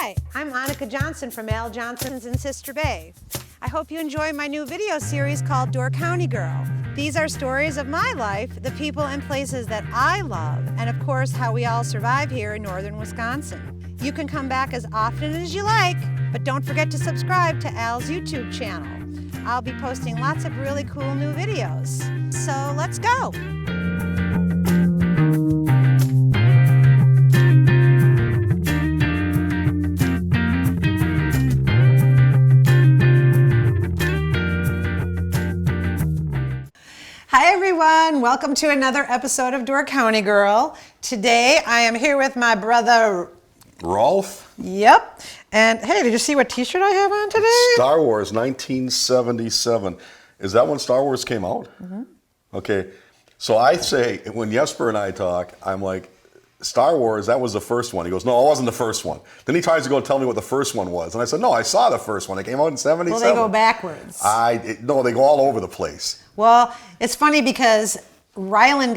Hi, I'm Annika Johnson from Al Johnson's in Sister Bay. I hope you enjoy my new video series called Door County Girl. These are stories of my life, the people and places that I love, and of course how we all survive here in northern Wisconsin. You can come back as often as you like, but don't forget to subscribe to Al's YouTube channel. I'll be posting lots of really cool new videos. So let's go. Hi everyone, welcome to another episode of Door County Girl. Today I am here with my brother Rolf? Yep. And hey, did you see what t-shirt I have on today? Star Wars 1977. Is that when Star Wars came out? Mm-hmm. Okay. So I say, when Jesper and I talk, I'm like, Star Wars, that was the first one. He goes, no, it wasn't the first one. Then he tries to go tell me what the first one was. And I said, no, I saw the first one. It came out in 77. Well, they go backwards. No, they go all over the place. Well, it's funny because Rylan,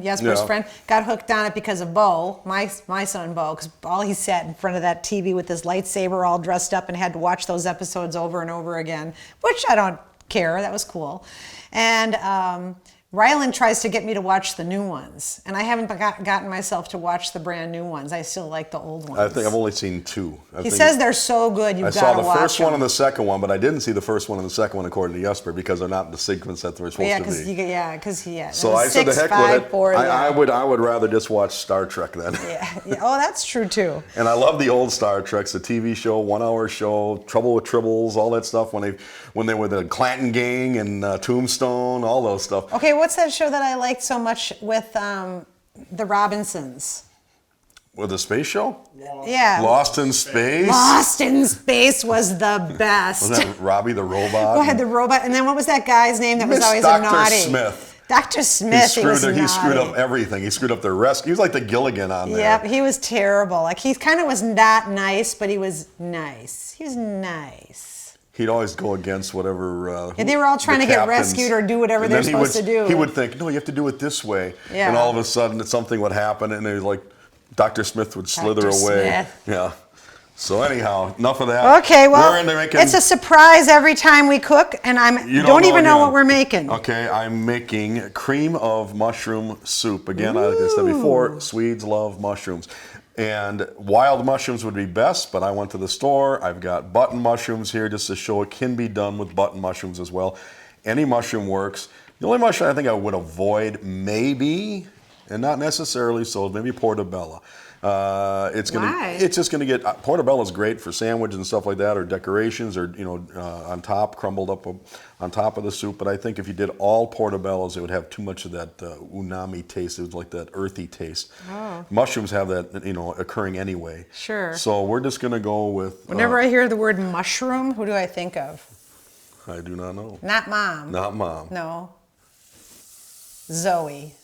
Jesper's friend, got hooked on it because of Bo, my son Bo, because all he sat in front of that TV with his lightsaber all dressed up and had to watch those episodes over and over again, which I don't care. That was cool. And Rylan tries to get me to watch the new ones, and I haven't gotten myself to watch the brand new ones. I still like the old ones. I think I've only seen two. He says they're so good, you've got to watch them. I saw the first one and the second one, but I didn't see the first one and the second one according to Jesper because they're not in the sequence that they're supposed to be. So I said the heck with it. I would rather just watch Star Trek then. Yeah. Oh, that's true too. And I love the old Star Treks, the TV show, 1 hour show, Trouble with Tribbles, all that stuff when they were the Clanton Gang and Tombstone, all those stuff. Okay, what's that show that I liked so much with the Robinsons? With the space show? Yeah. Lost in Space? Lost in Space was the best. Was that Robbie the Robot? Go ahead, the robot. And then what was that guy's name that was always a naughty? Dr. Smith. Dr. Smith, he screwed up everything. He screwed up their rescue. He was like the Gilligan on there. Yep, he was terrible. Like, he kind of was not nice, but he was nice. He was nice. He'd always go against whatever. They were all trying to get rescued or do whatever they're supposed to do. He would think, no, you have to do it this way. Yeah. And all of a sudden, something would happen, and it was like Dr. Smith would slither away. Smith. Yeah. So anyhow, enough of that. Okay, well, it's a surprise every time we cook, and don't even know what we're making. Okay, I'm making cream of mushroom soup. Again, like I said before, Swedes love mushrooms. And wild mushrooms would be best, but I went to the store. I've got button mushrooms here just to show it can be done with button mushrooms as well. Any mushroom works. The only mushroom I think I would avoid maybe, and not necessarily so, maybe portobello. It's just gonna get portobello is great for sandwiches and stuff like that, or decorations, or on top, crumbled up on top of the soup. But I think if you did all portobellos, it would have too much of that umami taste. It was like that earthy taste. Oh. Mushrooms have that occurring anyway. Sure. So we're just gonna go with. Whenever I hear the word mushroom, who do I think of? I do not know. Not Mom. Not Mom. No. Zoe.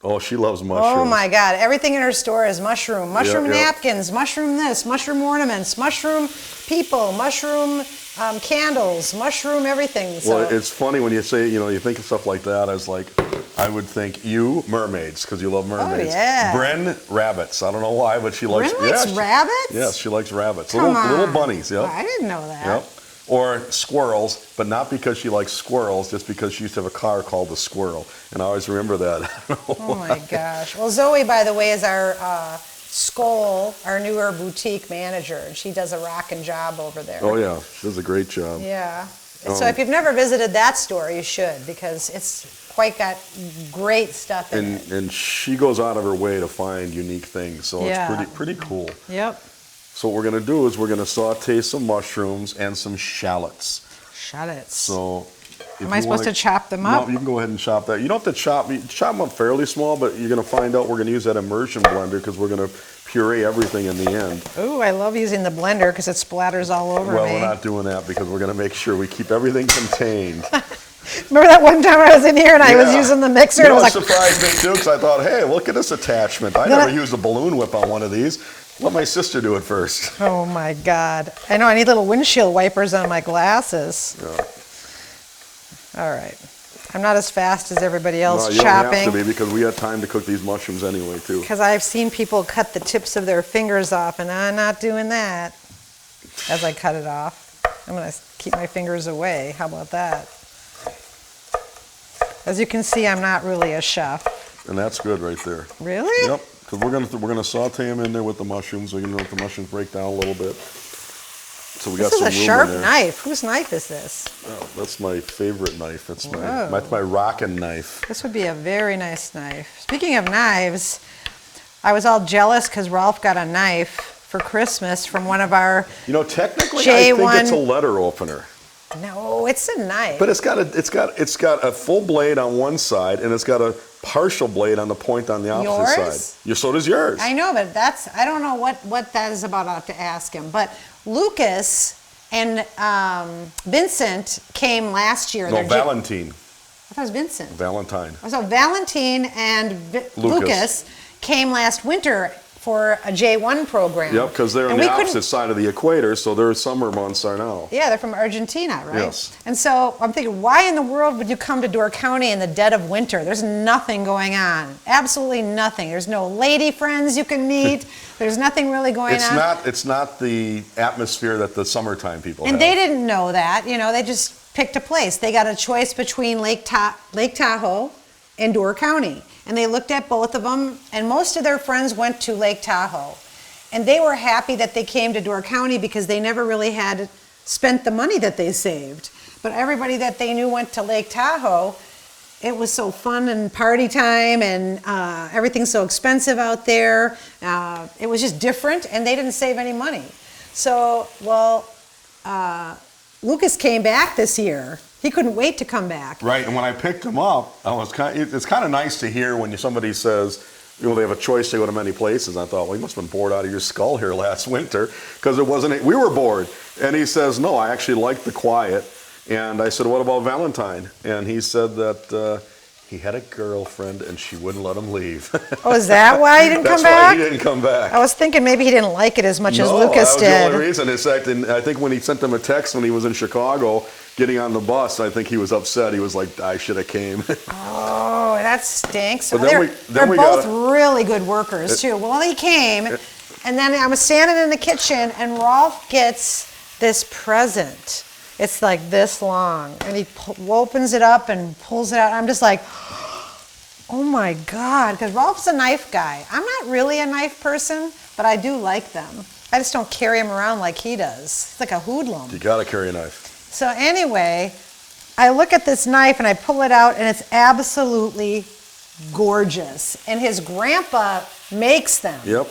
Oh, she loves mushrooms. Oh my God, everything in her store is mushroom. Mushroom napkins, mushroom this, mushroom ornaments, mushroom people, mushroom candles, mushroom everything. So. Well, it's funny when you say, you think of stuff like that. I would think you, mermaids, because you love mermaids. Oh, yeah. Bren, rabbits. I don't know why, but she likes rabbits. Rabbits? Yes, she likes rabbits. Come little bunnies, yeah. Oh, I didn't know that. Yep. Or squirrels, but not because she likes squirrels, just because she used to have a car called the Squirrel. And I always remember that. Oh my gosh. Well, Zoe, by the way, is our Skoll, our newer boutique manager, and she does a rockin' job over there. Oh yeah, she does a great job. Yeah. So if you've never visited that store, you should, because it's quite got great stuff in it. And she goes out of her way to find unique things, so it's pretty cool. Yep. So what we're going to do is we're going to saute some mushrooms and some shallots. Shallots. So, am I supposed to chop them up? No, you can go ahead and chop that. You don't have to chop them up fairly small, but you're going to find out we're going to use that immersion blender because we're going to puree everything in the end. Ooh, I love using the blender because it splatters all over me. Well, we're not doing that because we're going to make sure we keep everything contained. Remember that one time I was in here and I was using the mixer? You know, and it was surprised me too because I thought, hey, look at this attachment. I never used a balloon whip on one of these. Let my sister do it first. Oh my God. I know I need little windshield wipers on my glasses. Yeah. All right. I'm not as fast as everybody else No, you don't chopping. have to be because we had time to cook these mushrooms anyway, too. Because I've seen people cut the tips of their fingers off, and I'm not doing that as I cut it off. I'm going to keep my fingers away. How about that? As you can see, I'm not really a chef. And that's good right there. Really? Yep, because we're gonna saute them in there with the mushrooms. We're gonna let the mushrooms break down a little bit. So we got This some is a room sharp in there. knife. Whose knife is this? Oh, that's my favorite knife. Whoa. That's my rockin' knife. This would be a very nice knife. Speaking of knives, I was all jealous because Rolf got a knife for Christmas from one of our Technically, I J1 think it's a letter opener. No, it's a knife. But it's got a full blade on one side and it's got a partial blade on the point on the opposite Yours? side. So does yours. I know, but I don't know what that is about. I'll have to ask him. But Lucas and Vincent came last year. No, Valentine. I thought it was Vincent. Valentine. So Valentine and Lucas came last winter for a J1 program. Yep, because they're on the opposite side of the equator, so their summer months are now. Yeah, they're from Argentina, right? Yes. And so I'm thinking, why in the world would you come to Door County in the dead of winter? There's nothing going on. Absolutely nothing. There's no lady friends you can meet. There's nothing really going on. It's not the atmosphere that the summertime people have. And they didn't know that. They just picked a place. They got a choice between Lake Tahoe and Door County. And they looked at both of them, and most of their friends went to Lake Tahoe. And they were happy that they came to Door County because they never really had spent the money that they saved. But everybody that they knew went to Lake Tahoe. It was so fun and party time, and everything's so expensive out there. It was just different, and they didn't save any money. So, Lucas came back this year. He couldn't wait to come back. Right, and when I picked him up, it's kind of nice to hear when somebody says, they have a choice to go to many places. I thought, well, you must have been bored out of your skull here last winter, because we were bored. And he says, no, I actually like the quiet. And I said, what about Valentine? And he said that he had a girlfriend and she wouldn't let him leave. Oh, is that why he didn't come back? That's why he didn't come back. I was thinking maybe he didn't like it as much as Lucas that was did. the only reason. In fact, I think when he sent them a text when he was in Chicago, getting on the bus, I think he was upset. He was like, I should have came. Oh, that stinks. But they're both really good workers, too. Well, he came, and then I was standing in the kitchen, and Rolf gets this present. It's like this long, and he opens it up and pulls it out. I'm just like, oh my God, because Rolf's a knife guy. I'm not really a knife person, but I do like them. I just don't carry them around like he does. It's like a hoodlum. You gotta carry a knife. So anyway, I look at this knife and I pull it out, and it's absolutely gorgeous. And his grandpa makes them. Yep.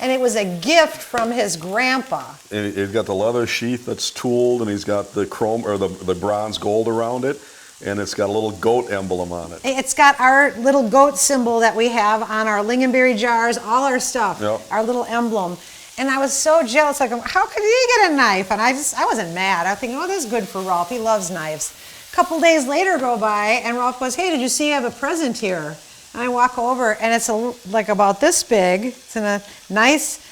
And it was a gift from his grandpa. And he's got the leather sheath that's tooled, and he's got the chrome or the bronze gold around it, and it's got a little goat emblem on it. It's got our little goat symbol that we have on our lingonberry jars, all our stuff, our little emblem. And I was so jealous, like, how could he get a knife? And I wasn't mad. I was thinking, oh, this is good for Rolf. He loves knives. A couple days later go by, and Rolf goes, hey, did you see I have a present here? And I walk over, and it's like about this big. It's in a nice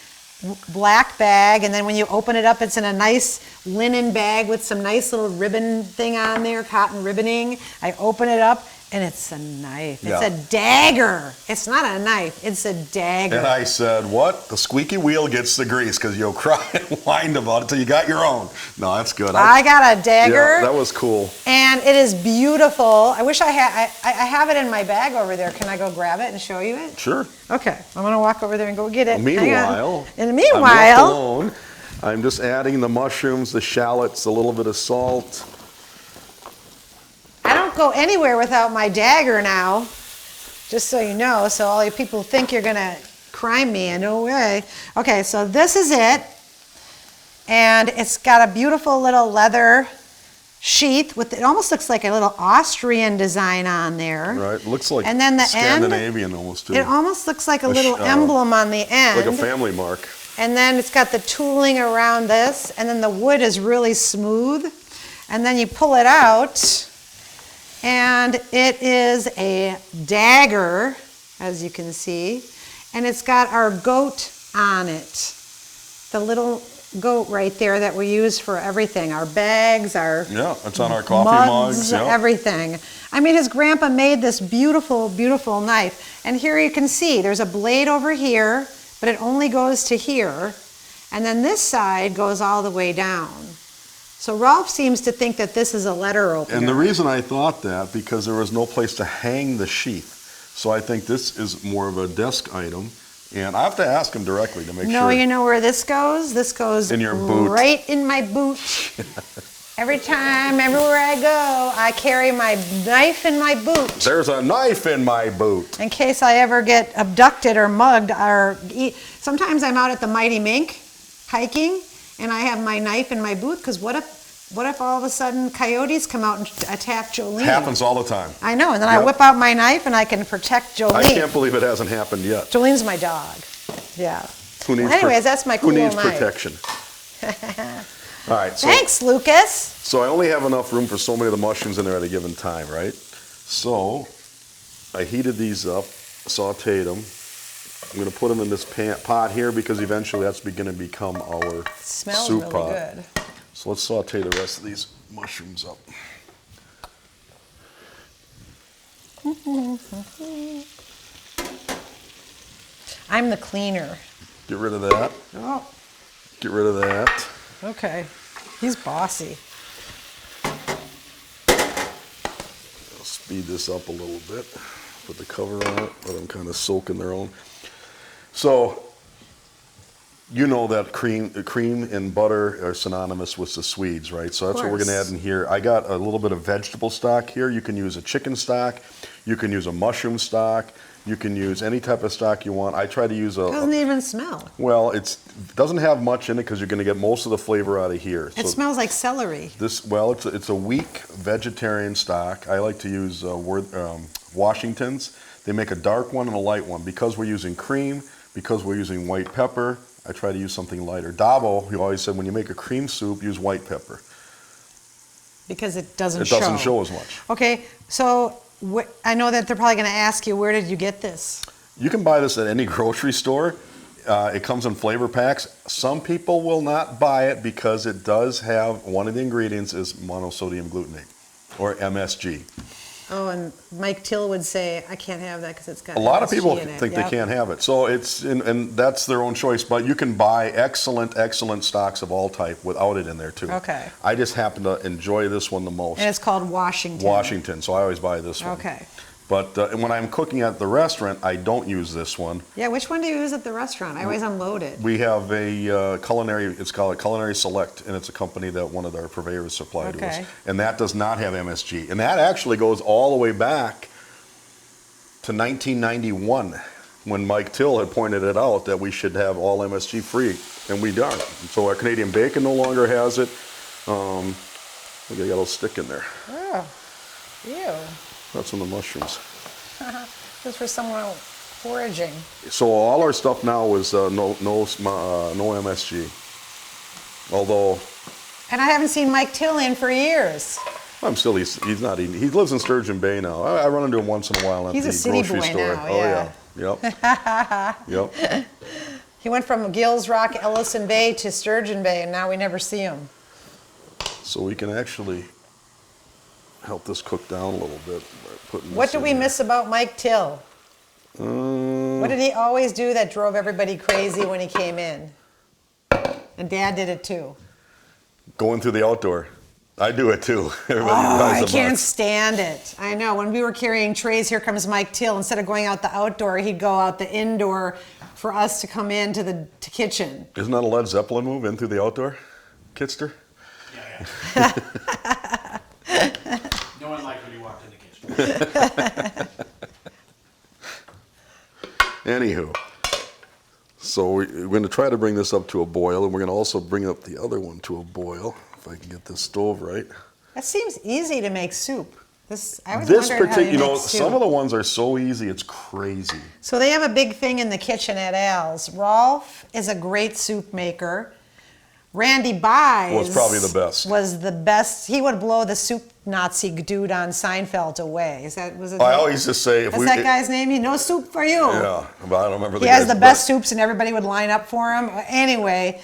black bag, and then when you open it up, it's in a nice linen bag with some nice little ribbon thing on there, cotton ribboning. I open it up, and it's a knife. It's a dagger. It's not a knife. It's a dagger. And I said, what? The squeaky wheel gets the grease, because you'll cry and whine about it till you got your own. No, that's good. I got a dagger. Yeah, that was cool. And it is beautiful. I wish I have it in my bag over there. Can I go grab it and show you it? Sure. Okay. I'm going to walk over there and go get it. Meanwhile, I'm left alone. I'm just adding the mushrooms, the shallots, a little bit of salt. I don't go anywhere without my dagger now, just so you know. So all you people think you're going to crime me, and no way. Okay, so this is it. And it's got a beautiful little leather sheath with, it almost looks like a little Austrian design on there. Right, looks like and then the Scandinavian almost too. It almost looks like a little emblem on the end. Like a family mark. And then it's got the tooling around this, and then the wood is really smooth. And then you pull it out, and it is a dagger, as you can see, and it's got our goat on it. The little goat right there that we use for everything, our bags, our it's on our coffee mugs, everything. I mean, his grandpa made this beautiful, beautiful knife. And here you can see there's a blade over here, but it only goes to here. And then this side goes all the way down. So Rolf seems to think that this is a letter opener. And the reason I thought that, because there was no place to hang the sheath. So I think this is more of a desk item. And I have to ask him directly to make sure. No, you know where this goes? This goes in your boot. Right in my boot. Every time, everywhere I go, I carry my knife in my boot. There's a knife in my boot. In case I ever get abducted or mugged or sometimes I'm out at the Mighty Mink hiking and I have my knife in my boot because what if all of a sudden coyotes come out and attack Jolene? It happens all the time. I know, and then I whip out my knife and I can protect Jolene. I can't believe it hasn't happened yet. Jolene's my dog. Yeah. Anyways, that's my cool knife. Who needs protection? All right. So, thanks, Lucas. So I only have enough room for so many of the mushrooms in there at a given time, right? So I heated these up, sauteed them. I'm going to put them in this pot here because eventually that's going to become our smells soup really pot. Good. So let's saute the rest of these mushrooms up. I'm the cleaner. Get rid of that. Oh. Get rid of that. Okay. He's bossy. I'll speed this up a little bit. Put the cover on it. Let them kind of soak in their own. So, you know that cream and butter are synonymous with the Swedes, right? So that's what we're going to add in here. I got a little bit of vegetable stock here. You can use a chicken stock. You can use a mushroom stock. You can use any type of stock you want. I try to use a... It doesn't even smell. Well, it doesn't have much in it because you're going to get most of the flavor out of here. It smells like celery. It's a weak vegetarian stock. I like to use Washington's. They make a dark one and a light one. Because we're using cream, because we're using white pepper, I try to use something lighter. Dabo, he always said, when you make a cream soup, use white pepper. Because it doesn't show. It doesn't show as much. Okay, so I know that they're probably going to ask you, where did you get this? You can buy this at any grocery store. It comes in flavor packs. Some people will not buy it because it does have, one of the ingredients is monosodium glutamate, or MSG. Oh, and Mike Till would say, I can't have that because it's got a lot of MSG people in it. think they can't have it. So and that's their own choice, but you can buy excellent stocks of all type without it in there too. Okay. I just happen to enjoy this one the most. And it's called Washington. Washington, so I always buy this one. Okay. But when I'm cooking at the restaurant, I don't use this one. Yeah, which one do you use at the restaurant? I always unload it. We have a it's called Culinary Select, and it's a company that one of our purveyors supply to us. And that does not have MSG. And that actually goes all the way back to 1991, when Mike Till had pointed it out that we should have all MSG free, and we don't. So our Canadian bacon no longer has it. Look, I got a little stick in there. Oh, ew. That's from the mushrooms. Just for someone foraging. So all our stuff now is no MSG. Although. And I haven't seen Mike Till in for years. He's not eating. He lives in Sturgeon Bay now. I run into him once in a while at the grocery store. He's a city boy now. Oh yeah. Yep. Yep. He went from Gills Rock, Ellison Bay to Sturgeon Bay, and now we never see him. So we can actually help this cook down a little bit by putting What do we miss about Mike Till? What did he always do that drove everybody crazy when he came in? And Dad did it too. Going through the outdoor. I do it too. I can't stand it. I know. When we were carrying trays, here comes Mike Till. Instead of going out the outdoor, he'd go out the indoor for us to come into the kitchen. Isn't that a Led Zeppelin move, in through the outdoor, Kitster? Yeah. No one liked when you walked in the kitchen. Anywho, so we're going to try to bring this up to a boil, and we're going to also bring up the other one to a boil, if I can get this stove right. That seems easy to make soup. I was wondering how you make soup. Some of the ones are so easy, it's crazy. So they have a big thing in the kitchen at Al's. Rolf is a great soup maker. Randy Buys was probably the best. Was the best. He would blow the soup Nazi dude on Seinfeld away. Was it? I always just say, what's that guy's name? He no soup for you. Yeah, but I don't remember. He has the best soups, and everybody would line up for him. Anyway,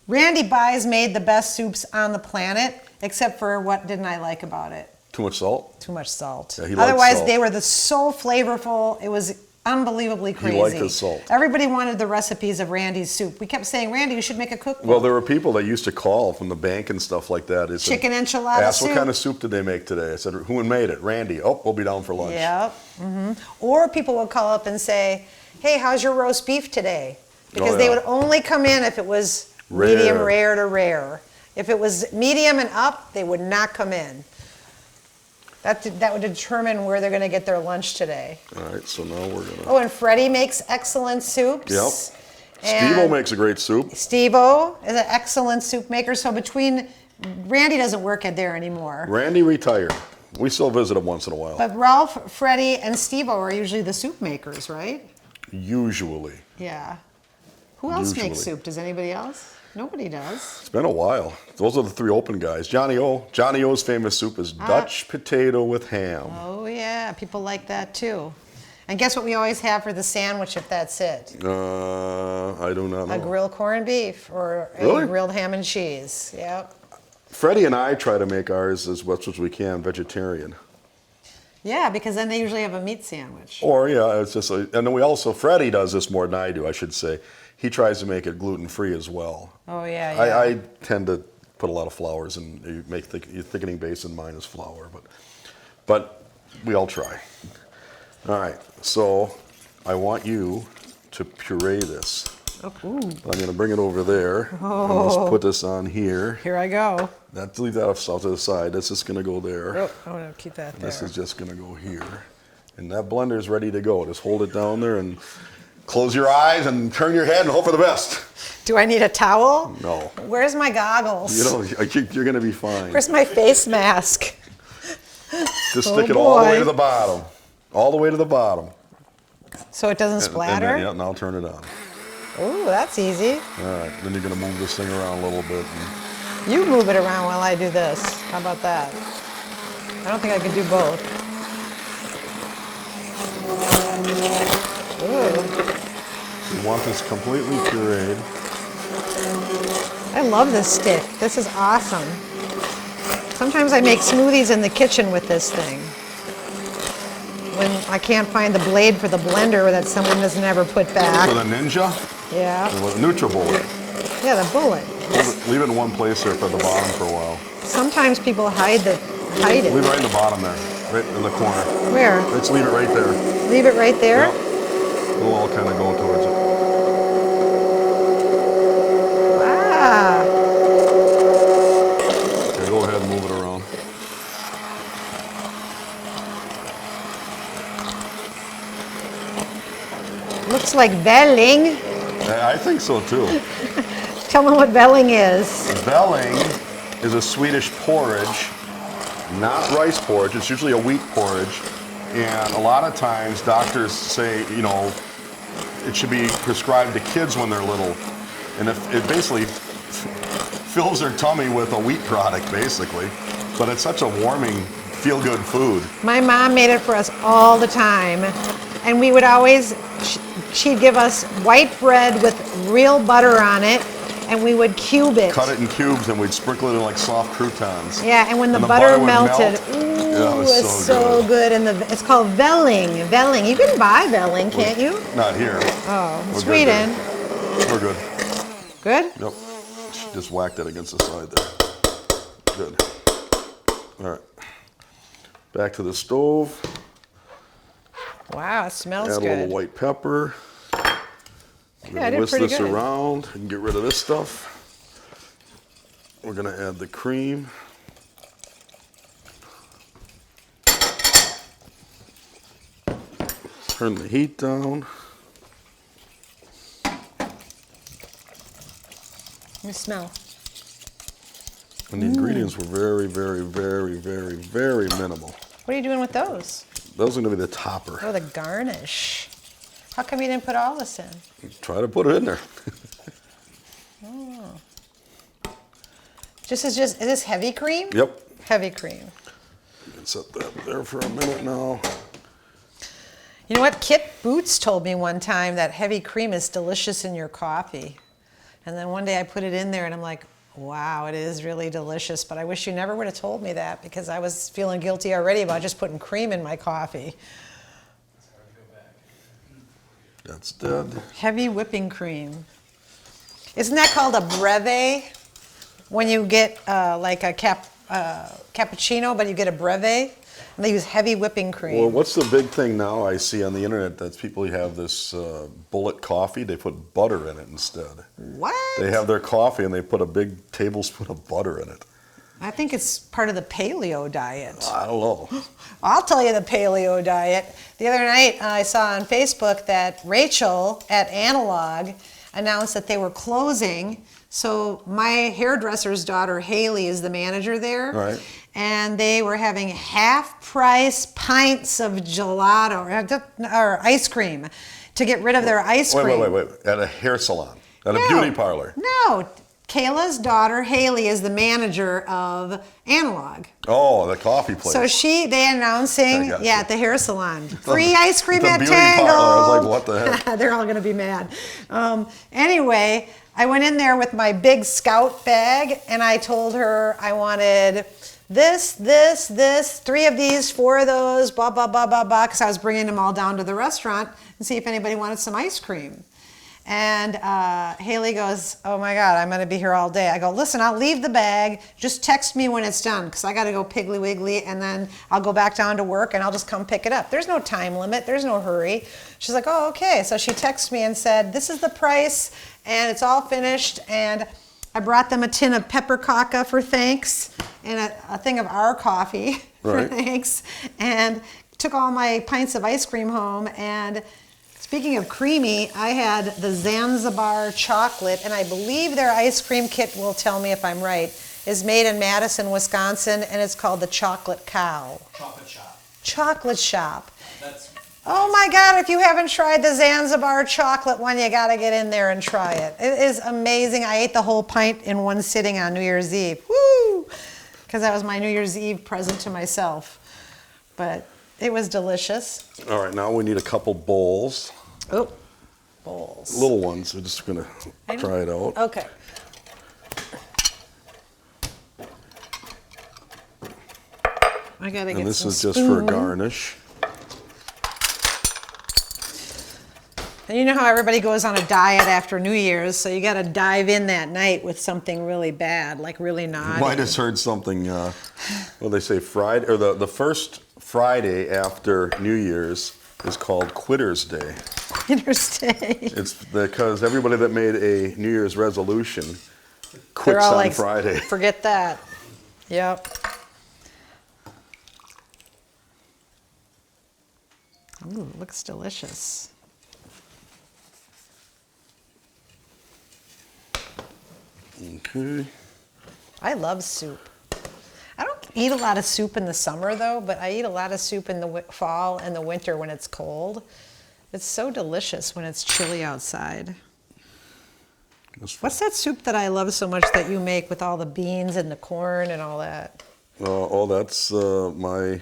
Randy buys made the best soups on the planet, except for what didn't I like about it? Too much salt? Too much salt. Yeah, he likes Otherwise, salt. they were so flavorful. It was unbelievably crazy. He liked his salt. Everybody wanted the recipes of Randy's soup. We kept saying, Randy, you should make a cookbook. Well, there were people that used to call from the bank and stuff like that. They said, Chicken enchilada asked soup. what kind of soup did they make today? I said, who made it? Randy. Oh, we'll be down for lunch. Yep. Or people would call up and say, hey, how's your roast beef today? Because they would only come in if it was medium rare to rare. If it was medium and up, they would not come in. That would determine where they're going to get their lunch today. All right, so now we're going to... Oh, and Freddie makes excellent soups. Yep. And Steve-O makes a great soup. Steve-O is an excellent soup maker. So between... Randy doesn't work at there anymore. Randy retired. We still visit him once in a while. But Rolf, Freddie, and Steve-O are usually the soup makers, right? Usually. Yeah. Who else Usually. makes soup? Does anybody else? Nobody does. It's been a while. Those are the three open guys. Johnny O. Johnny O's famous soup is Dutch potato with ham. Oh, yeah. People like that, too. And guess what we always have for the sandwich if that's it? I do not know. A grilled corned beef or Really? a grilled ham and cheese. Yep. Freddie and I try to make ours as much as we can vegetarian. Yeah, because then they usually have a meat sandwich. Or, yeah, it's just, and then we also, Freddie does this more than I do, I should say. He tries to make it gluten-free as well. Oh, yeah. I tend to put a lot of flours and you make your thickening base, and mine is flour, but we all try. All right, so I want you to puree this. Oh, ooh. I'm going to bring it over there. Oh. And let's put this on here. Here I go. Leave that off to the side. That's just going to go there. Oh, I want to keep that there. This is just going to go here. And that blender's ready to go. Just hold it down there and close your eyes and turn your head and hope for the best. Do I need a towel? No. Where's my goggles? You're going to be fine. Where's my face mask? Just stick it all the way to the bottom. All the way to the bottom. So it doesn't splatter? And then, yeah, now I'll turn it on. Ooh, that's easy. All right, then you're going to move this thing around a little bit. You move it around while I do this. How about that? I don't think I can do both. Ooh. You want this completely pureed. I love this stick. This is awesome. Sometimes I make smoothies in the kitchen with this thing. When I can't find the blade for the blender that someone doesn't ever put back. For the Ninja? Yeah. With a NutriBullet. Yeah, the bullet. Leave it in one place there for the bottom for a while. Sometimes people hide it. Leave it right in the bottom there, right in the corner. Where? Let's leave it right there. Leave it right there? Yep. We'll all kind of go towards it. Wow. Okay, go ahead and move it around. Looks like velling. I think so too. Tell me what velling is. Velling is a Swedish porridge, not rice porridge. It's usually a wheat porridge. And a lot of times doctors say, it should be prescribed to kids when they're little. And if it basically fills their tummy with a wheat product, basically. But it's such a warming, feel-good food. My mom made it for us all the time. And we would always, she'd give us white bread with real butter on it, and we would cube it. Cut it in cubes, and we'd sprinkle it in like soft croutons. Yeah, and when the butter would melted, melt. ooh, Yeah, it was it's so so good. And it's called velling. Velling. You can buy velling, can't you? Not here. Oh, We're Sweden. We're good. Good? Yep. Just whack that against the side there. Good. All right. Back to the stove. Wow, it smells Add good. a little white pepper. We're Yeah, I gonna did whisk pretty this good. around and get rid of this stuff. We're gonna add the cream. Turn the heat down. Let me smell. And the ingredients were very, very, very, very, very minimal. What are you doing with those? Those are gonna be the topper. Oh, the garnish. How come you didn't put all this in? Try to put it in there. Is this heavy cream? Yep. Heavy cream. You can set that there for a minute now. You know what? Kit Boots told me one time that heavy cream is delicious in your coffee. And then one day I put it in there and I'm like, wow, it is really delicious. But I wish you never would have told me that because I was feeling guilty already about just putting cream in my coffee. That's dead. Heavy whipping cream. Isn't that called a breve? When you get like a cappuccino, but you get a breve? And they use heavy whipping cream. Well, what's the big thing now I see on the internet that people have this bullet coffee? They put butter in it instead. What? They have their coffee and they put a big tablespoon of butter in it. I think it's part of the paleo diet. I don't know. I'll tell you the paleo diet. The other night I saw on Facebook that Rachel at Analog announced that they were closing. So my hairdresser's daughter Haley is the manager there. Right. And they were having half-price pints of gelato or ice cream to get rid of their ice cream. Wait. At a hair salon, at a beauty parlor. No. Kayla's daughter, Haley, is the manager of Analog. Oh, the coffee place. So they announcing, at the hair salon, free ice cream the at beauty Tango. parlor. I was like, what the heck? They're all going to be mad. Anyway, I went in there with my big Scout bag, and I told her I wanted this, 3 of these, 4 of those, blah, blah, blah, blah, blah, because I was bringing them all down to the restaurant and see if anybody wanted some ice cream. And Haley goes, oh my God, I'm going to be here all day. I go, listen, I'll leave the bag. Just text me when it's done because I got to go Piggly Wiggly and then I'll go back down to work and I'll just come pick it up. There's no time limit. There's no hurry. She's like, oh, okay. So she texted me and said, this is the price and it's all finished. And I brought them a tin of pepper caca for thanks and a thing of our coffee for thanks and took all my pints of ice cream home. And speaking of creamy, I had the Zanzibar chocolate, and I believe their ice cream kit, will tell me if I'm right, is made in Madison, Wisconsin, and it's called the Chocolate Cow. Chocolate shop. Chocolate Shop. That's Oh my God, if you haven't tried the Zanzibar chocolate one, you gotta get in there and try it. It is amazing. I ate the whole pint in one sitting on New Year's Eve. Woo! Because that was my New Year's Eve present to myself. But it was delicious. All right, now we need a couple bowls. Oh, bowls. Little ones. We're just going to try it out. Okay. I gotta get And this some is just for garnish. And you know how everybody goes on a diet after New Year's, so you got to dive in that night with something really bad, like really naughty. Might have heard something, well, they say Friday, or the first Friday after New Year's is called Quitter's Day. Quitter's Day. It's because everybody that made a New Year's resolution They're quits all on like, Friday. forget that. Yep. Ooh, looks delicious. Okay. I love soup. I don't eat a lot of soup in the summer though, but I eat a lot of soup in the fall and the winter when it's cold. It's so delicious when it's chilly outside. What's that soup that I love so much that you make with all the beans and the corn and all that? Oh, that's my.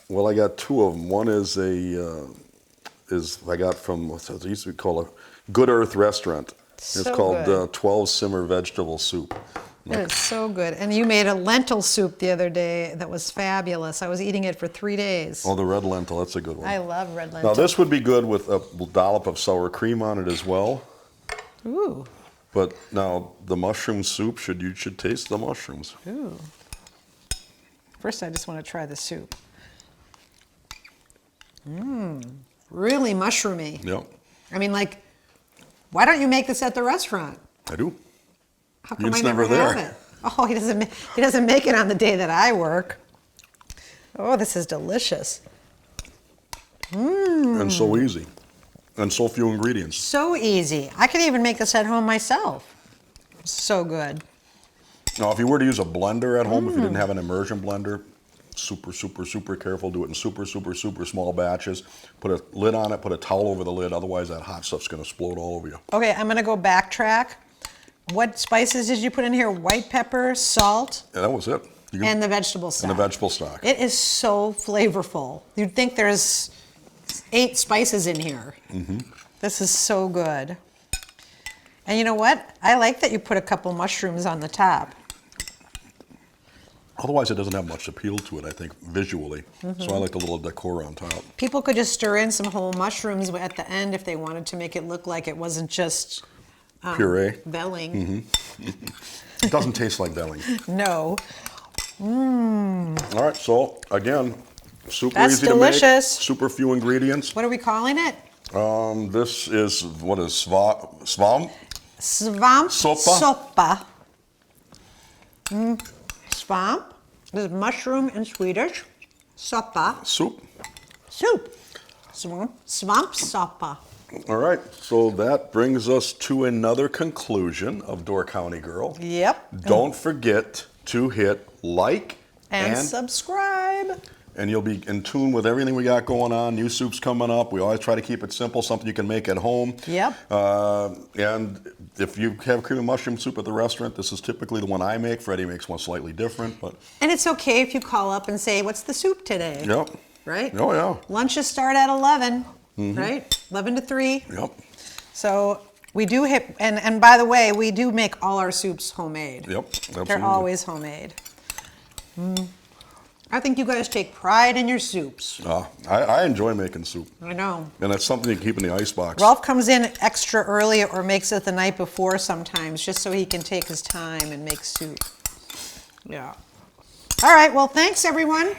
Well, I got 2 of them. One is I got from what's it used to be called a Good Earth restaurant. So it's called good. 12 simmer vegetable soup. It is so good. And you made a lentil soup the other day that was fabulous. I was eating it for 3 days. Oh, the red lentil, that's a good one. I love red lentil. Now this would be good with a dollop of sour cream on it as well. Ooh. But now the mushroom soup, you should taste the mushrooms. Ooh. First, I just want to try the soup. Really mushroomy. Yep, I mean, like, why don't you make this at the restaurant? I do. How come You're I just never never have there. it? Oh, he doesn't make it on the day that I work. Oh, this is delicious. And so easy. And so few ingredients. So easy. I could even make this at home myself. So good. Now, if you were to use a blender at home, if you didn't have an immersion blender, super, super, super careful. Do it in super, super, super small batches. Put a lid on it, put a towel over the lid, otherwise that hot stuff's gonna explode all over you. Okay, I'm gonna go backtrack. What spices did you put in here? White pepper, salt, Yeah, that was it. and the vegetable stock. And the vegetable stock. It is so flavorful. You'd think there's 8 spices in here. This is so good. And you know what? I like that you put a couple mushrooms on the top. Otherwise, it doesn't have much appeal to it, I think, visually. So I like the little decor on top. People could just stir in some whole mushrooms at the end if they wanted to make it look like it wasn't just Puree. velling. It doesn't taste like velling. No. All right, so again, super That's easy delicious. to make. Super few ingredients. What are we calling it? This is, what is Svampsoppa? Svampsoppa. Svamp. This is mushroom in Swedish. Soppa. Soup. Soup. Svampsoppa. All right, so that brings us to another conclusion of Door County Girl. Yep. Don't forget to hit like And subscribe. and you'll be in tune with everything we got going on. New soups coming up. We always try to keep it simple, something you can make at home. Yep. And if you have cream and mushroom soup at the restaurant, this is typically the one I make. Freddie makes one slightly different, but And it's okay if you call up and say, what's the soup today? yep. Right? Oh yeah. Lunches start at 11, right? 11 to 3. Yep. So we do hit, and by the way, we do make all our soups homemade. Yep. Absolutely. They're always homemade. I think you guys take pride in your soups. I enjoy making soup, I know. and that's something you can keep in the icebox. Rolf comes in extra early or makes it the night before sometimes just so he can take his time and make soup. Yeah. All right, well, thanks everyone.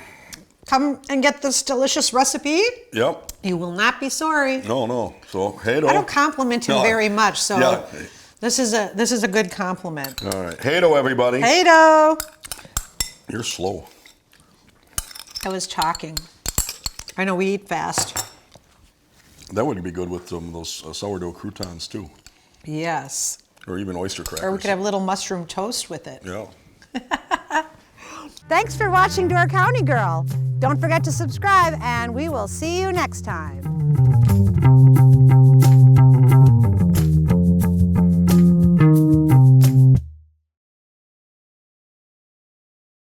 Come and get this delicious recipe. Yep. You will not be sorry. No. So hey, I don't compliment him No. very much, so Yeah. this is a good compliment. All right. Hey-do, everybody. Hey-do. You're slow. I was talking. I know we eat fast. That would be good with some of those sourdough croutons too, Yes. or even oyster crackers. Or we could have a little mushroom toast with it. Yeah. Thanks for watching Door County Girl. Don't forget to subscribe, and we will see you next time.